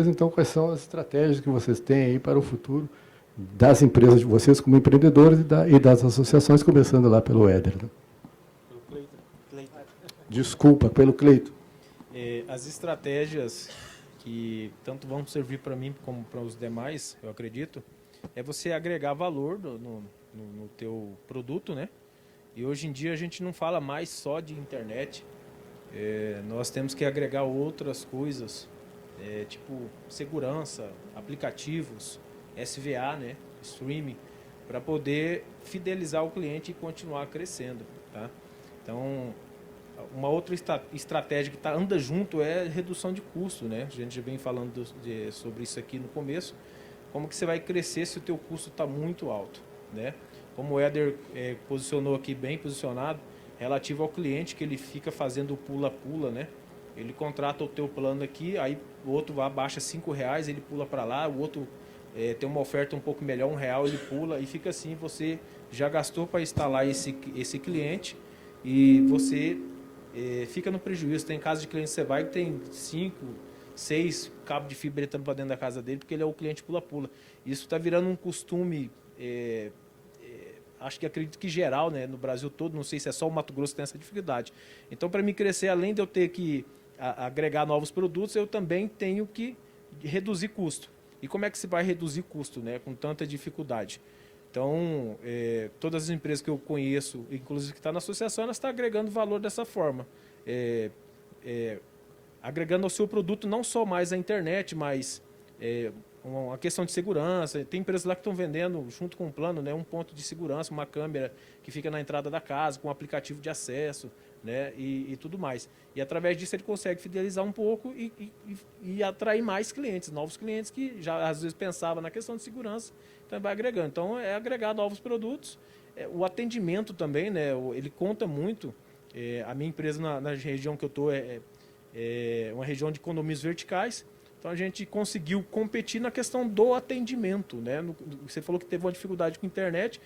Então, quais são as estratégias que vocês têm aí para o futuro das empresas de vocês como empreendedores e das associações, começando lá pelo Éder? Né? Pelo Cleiton. Desculpa, pelo Cleito. As estratégias que tanto vão servir para mim como para os demais, eu acredito, é você agregar valor no teu produto, né? E hoje em dia a gente não fala mais só de internet, nós temos que agregar outras coisas, tipo segurança, aplicativos, SVA, né? Streaming, para poder fidelizar o cliente e continuar crescendo, tá? Então, uma outra estratégia que anda junto é redução de custo, né? A gente já vem falando sobre isso aqui no começo. Como que você vai crescer se o teu custo está muito alto, né? Como o Éder posicionou aqui, bem posicionado, relativo ao cliente, que ele fica fazendo pula-pula, né? Ele contrata o teu plano aqui, aí o outro abaixa R$5, ele pula para lá, o outro tem uma oferta um pouco melhor, R$1, ele pula, e fica assim, você já gastou para instalar esse cliente e você fica no prejuízo. Tem casos de cliente que você vai que tem 5, 6 cabos de fibra entrando para dentro da casa dele, porque ele é o cliente pula-pula. Isso está virando um costume, acho que acredito que geral, né, no Brasil todo, não sei se é só o Mato Grosso que tem essa dificuldade. Então, para mim crescer, além de eu ter que agregar novos produtos, eu também tenho que reduzir custo. E como é que se vai reduzir custo, né, com tanta dificuldade? Então, todas as empresas que eu conheço, inclusive que estão na associação, elas estão agregando valor dessa forma. Agregando ao seu produto não só mais a internet, mas uma questão de segurança. Tem empresas lá que estão vendendo, junto com o plano, né, um ponto de segurança, uma câmera que fica na entrada da casa, com um aplicativo de acesso, né, e tudo mais. E através disso ele consegue fidelizar um pouco e atrair mais clientes, novos clientes que já às vezes pensavam na questão de segurança, então vai agregando. Então é agregar novos produtos. O atendimento também, né, ele conta muito. A minha empresa na região que eu estou é uma região de condomínios verticais. Então a gente conseguiu competir na questão do atendimento, né? Você falou que teve uma dificuldade com a internet.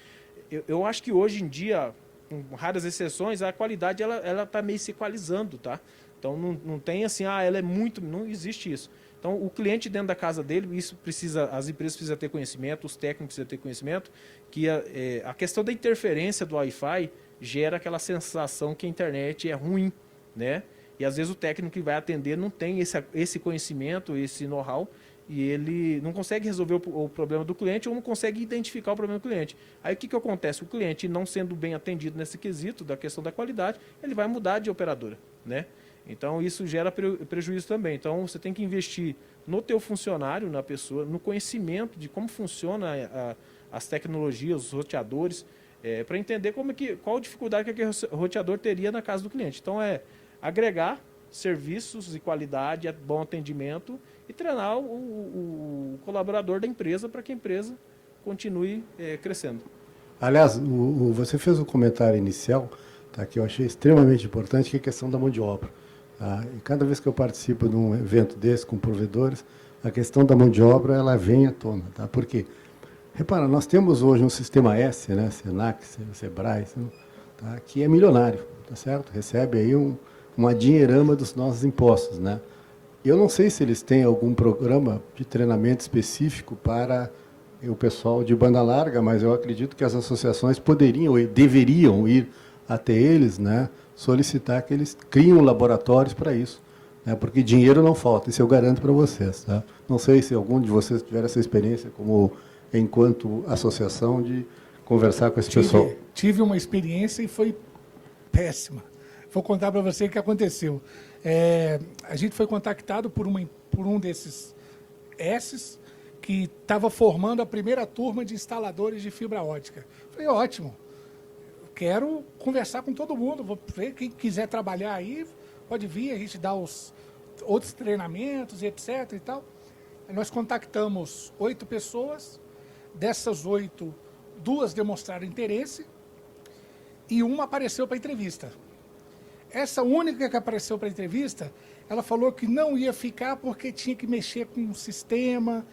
Eu acho que hoje em dia, com raras exceções, a qualidade ela está meio se equalizando, tá? Então não tem assim, ela é muito, não existe isso. Então o cliente dentro da casa dele, isso precisa, as empresas precisam ter conhecimento, os técnicos precisam ter conhecimento, que a questão da interferência do Wi-Fi gera aquela sensação que a internet é ruim, né? E às vezes o técnico que vai atender não tem esse conhecimento, esse know-how, e ele não consegue resolver o problema do cliente ou não consegue identificar o problema do cliente. Aí o que acontece? O cliente, não sendo bem atendido nesse quesito da questão da qualidade, ele vai mudar de operadora, né? Então isso gera prejuízo também. Então você tem que investir no teu funcionário, na pessoa, no conhecimento de como funciona as tecnologias, os roteadores, para entender qual a dificuldade que aquele roteador teria na casa do cliente. Então agregar serviços e qualidade, bom atendimento e treinar o colaborador da empresa para que a empresa continue crescendo. Aliás, você fez um comentário inicial, tá, que eu achei extremamente importante, que é a questão da mão de obra. Tá? E cada vez que eu participo de um evento desse com provedores, a questão da mão de obra ela vem à tona. Tá? Por quê? Repara, nós temos hoje um sistema S, né, Senac, Sebrae, tá, que é milionário, tá certo? Recebe aí uma dinheirama dos nossos impostos, né? Eu não sei se eles têm algum programa de treinamento específico para o pessoal de banda larga, mas eu acredito que as associações poderiam e deveriam ir até eles, né, solicitar que eles criem laboratórios para isso, né, porque dinheiro não falta, isso eu garanto para vocês. Tá? Não sei se algum de vocês tiver essa experiência, como enquanto associação, de conversar com esse pessoal. Tive uma experiência e foi péssima. Vou contar para você o que aconteceu. A gente foi contactado por um desses S's que estava formando a primeira turma de instaladores de fibra ótica. Falei, ótimo, quero conversar com todo mundo, vou ver quem quiser trabalhar aí, pode vir, a gente dá os outros treinamentos, etc. e tal. Nós contactamos 8 pessoas, dessas 8, 2 demonstraram interesse e uma apareceu para entrevista. Essa única que apareceu para a entrevista, ela falou que não ia ficar porque tinha que mexer com o sistema,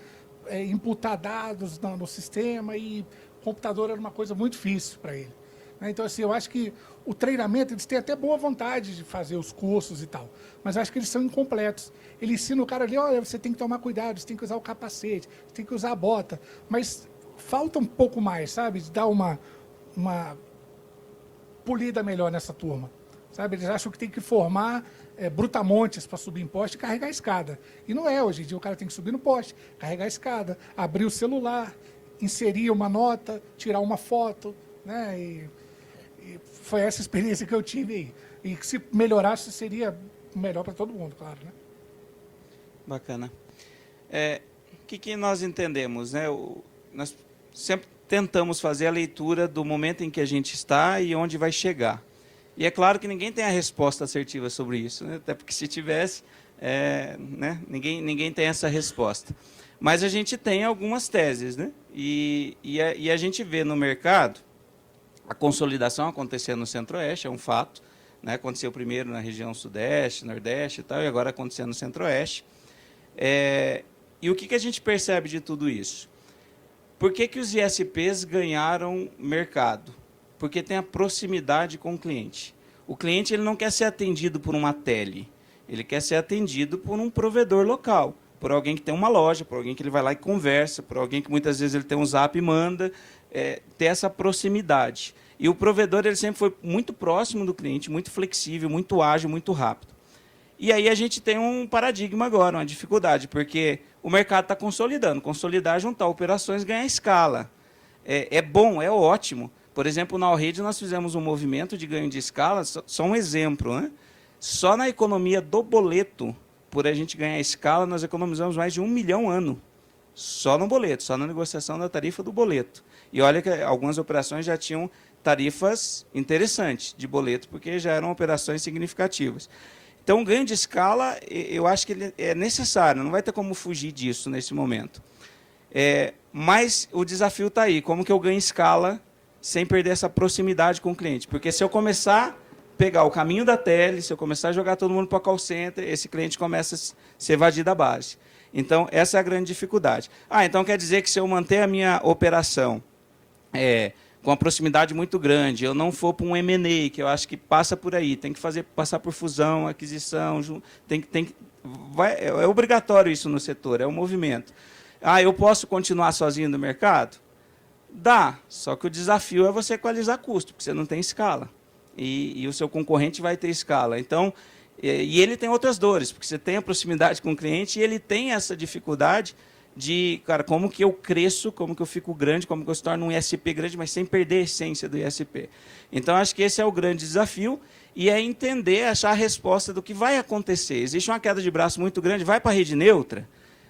imputar dados no sistema, e o computador era uma coisa muito difícil para ele. Né? Então, assim, eu acho que o treinamento, eles têm até boa vontade de fazer os cursos e tal, mas eu acho que eles são incompletos. Ele ensina o cara ali, olha, você tem que tomar cuidado, você tem que usar o capacete, você tem que usar a bota, mas falta um pouco mais, sabe, de dar uma polida melhor nessa turma. Sabe? Eles acham que tem que formar brutamontes para subir em poste e carregar a escada. E não é, hoje em dia o cara tem que subir no poste, carregar a escada, abrir o celular, inserir uma nota, tirar uma foto, né? E foi essa experiência que eu tive aí. E que se melhorasse seria melhor para todo mundo, claro, né? Bacana. O que nós entendemos, né? Nós sempre tentamos fazer a leitura do momento em que a gente está e onde vai chegar. E é claro que ninguém tem a resposta assertiva sobre isso, né? Até porque se tivesse, né? ninguém tem essa resposta. Mas a gente tem algumas teses, né? E a gente vê no mercado a consolidação acontecendo no Centro-Oeste, é um fato, né? Aconteceu primeiro na região Sudeste, Nordeste e tal, e agora acontecendo no Centro-Oeste. E o que a gente percebe de tudo isso? Por que os ISPs ganharam mercado? Porque tem a proximidade com o cliente. O cliente ele não quer ser atendido por uma tele, ele quer ser atendido por um provedor local, por alguém que tem uma loja, por alguém que ele vai lá e conversa, por alguém que muitas vezes ele tem um zap e manda, ter essa proximidade. E o provedor ele sempre foi muito próximo do cliente, muito flexível, muito ágil, muito rápido. E aí a gente tem um paradigma agora, uma dificuldade, porque o mercado está consolidando. Consolidar, juntar operações, ganhar escala. É bom, é ótimo. Por exemplo, na Allrede nós fizemos um movimento de ganho de escala, só um exemplo, né? Só na economia do boleto, por a gente ganhar escala, nós economizamos mais de 1 milhão ano. Só no boleto, só na negociação da tarifa do boleto. E olha que algumas operações já tinham tarifas interessantes de boleto, porque já eram operações significativas. Então, o ganho de escala, eu acho que ele é necessário, não vai ter como fugir disso nesse momento. Mas o desafio está aí, como que eu ganho escala sem perder essa proximidade com o cliente? Porque se eu começar a pegar o caminho da tele, se eu começar a jogar todo mundo para call center, esse cliente começa a se evadir da base. Então, essa é a grande dificuldade. Então quer dizer que se eu manter a minha operação com uma proximidade muito grande, eu não for para um M&A, que eu acho que passa por aí, tem que passar por fusão, aquisição, é obrigatório isso no setor, é um movimento. Eu posso continuar sozinho no mercado? Dá, só que o desafio é você equalizar custo, porque você não tem escala. E o seu concorrente vai ter escala. Então, e ele tem outras dores, porque você tem a proximidade com o cliente e ele tem essa dificuldade de, cara, como que eu cresço, como que eu fico grande, como que eu se torno um ISP grande, mas sem perder a essência do ISP. Então, acho que esse é o grande desafio e é entender, achar a resposta do que vai acontecer. Existe uma queda de braço muito grande, vai para a rede neutra,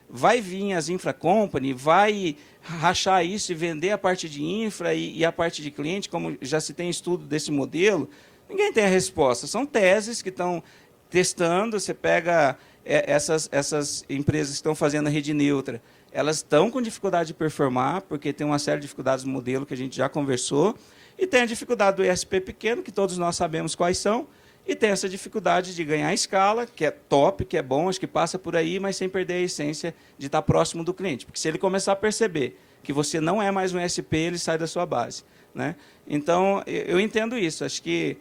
vai vir as infra company, vai rachar isso e vender a parte de infra e a parte de cliente, como já se tem estudo desse modelo. Ninguém tem a resposta. São teses que estão testando. Você pega essas empresas que estão fazendo a rede neutra, elas estão com dificuldade de performar, porque tem uma série de dificuldades no modelo que a gente já conversou, e tem a dificuldade do ISP pequeno, que todos nós sabemos quais são, e tem essa dificuldade de ganhar escala, que é top, que é bom, acho que passa por aí, mas sem perder a essência de estar próximo do cliente. Porque se ele começar a perceber que você não é mais um ISP, ele sai da sua base, né? Então, eu entendo isso. Acho que,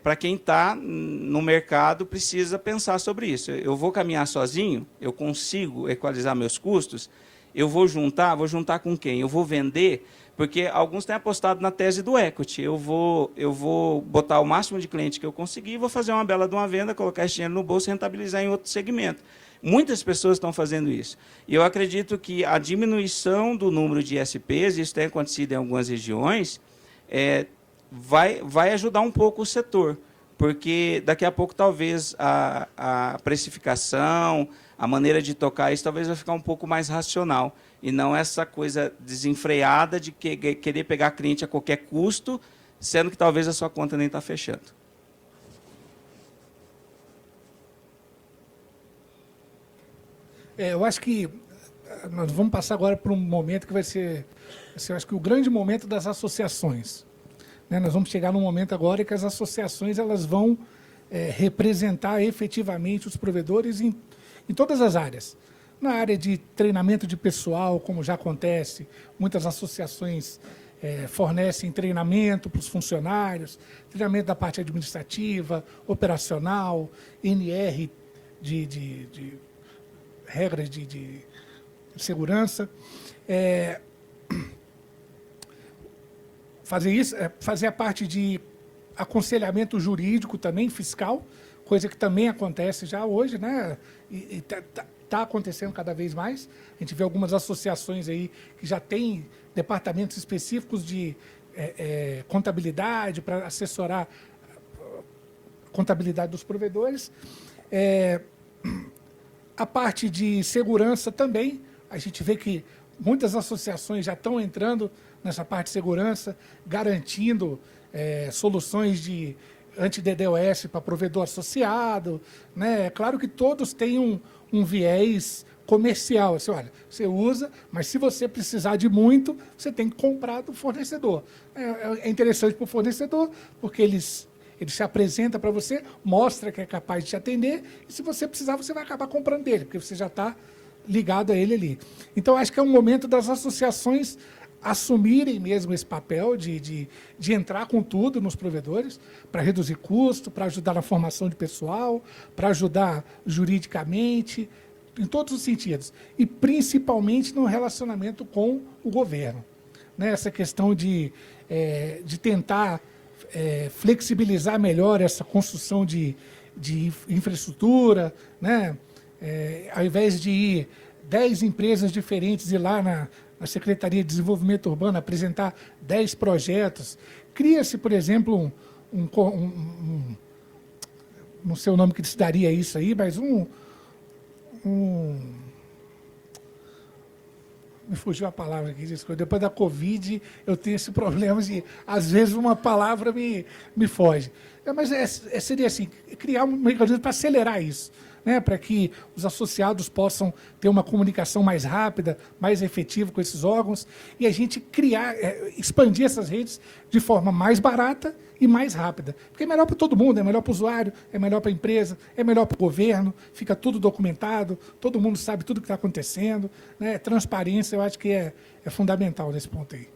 para quem está no mercado, precisa pensar sobre isso. Eu vou caminhar sozinho? Eu consigo equalizar meus custos? Eu vou juntar com quem? Eu vou vender? Porque alguns têm apostado na tese do equity. Eu vou botar o máximo de cliente que eu conseguir, vou fazer uma bela de uma venda, colocar esse dinheiro no bolso e rentabilizar em outro segmento. Muitas pessoas estão fazendo isso. E eu acredito que a diminuição do número de ISPs, isso tem acontecido em algumas regiões, vai ajudar um pouco o setor. Porque daqui a pouco talvez a precificação, a maneira de tocar isso, talvez vai ficar um pouco mais racional. E não essa coisa desenfreada de querer pegar cliente a qualquer custo, sendo que talvez a sua conta nem está fechando. Eu acho que nós vamos passar agora para um momento que vai ser, eu acho que o grande momento das associações. Né? Nós vamos chegar num momento agora que as associações elas vão representar efetivamente os provedores em todas as áreas. Na área de treinamento de pessoal, como já acontece, muitas associações fornecem treinamento para os funcionários, treinamento da parte administrativa, operacional, NR de regras de segurança. Fazer a parte de aconselhamento jurídico também, fiscal, coisa que também acontece já hoje, né? E está acontecendo cada vez mais. A gente vê algumas associações aí que já têm departamentos específicos de contabilidade para assessorar a contabilidade dos provedores. A parte de segurança também, a gente vê que muitas associações já estão entrando nessa parte de segurança, garantindo soluções de anti-DDoS para provedor associado, né? É claro que todos têm um viés comercial. Assim, olha, você usa, mas se você precisar de muito, você tem que comprar do fornecedor. É interessante para o fornecedor, porque ele se apresenta para você, mostra que é capaz de te atender, e se você precisar, você vai acabar comprando dele, porque você já está ligado a ele ali. Então, acho que é um momento das associações assumirem mesmo esse papel de entrar com tudo nos provedores, para reduzir custo, para ajudar na formação de pessoal, para ajudar juridicamente, em todos os sentidos. E principalmente no relacionamento com o governo. Né? Essa questão de tentar flexibilizar melhor essa construção de infraestrutura, né? Ao invés de ir 10 empresas diferentes ir lá na Secretaria de Desenvolvimento Urbano apresentar 10 projetos, cria-se, por exemplo, não sei o nome que se daria isso aí, mas me fugiu a palavra aqui, desculpa. Depois da Covid, eu tenho esse problema de, às vezes, uma palavra me foge. Mas seria assim, criar um mecanismo para acelerar isso, né? Para que os associados possam ter uma comunicação mais rápida, mais efetiva com esses órgãos, e a gente expandir essas redes de forma mais barata e mais rápida. Porque é melhor para todo mundo, é melhor para o usuário, é melhor para a empresa, é melhor para o governo, fica tudo documentado, todo mundo sabe tudo o que está acontecendo, né? Transparência, eu acho que é fundamental nesse ponto aí.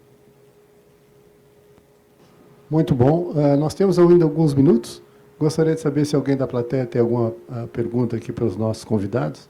Muito bom. Nós temos ainda alguns minutos. Gostaria de saber se alguém da plateia tem alguma pergunta aqui para os nossos convidados.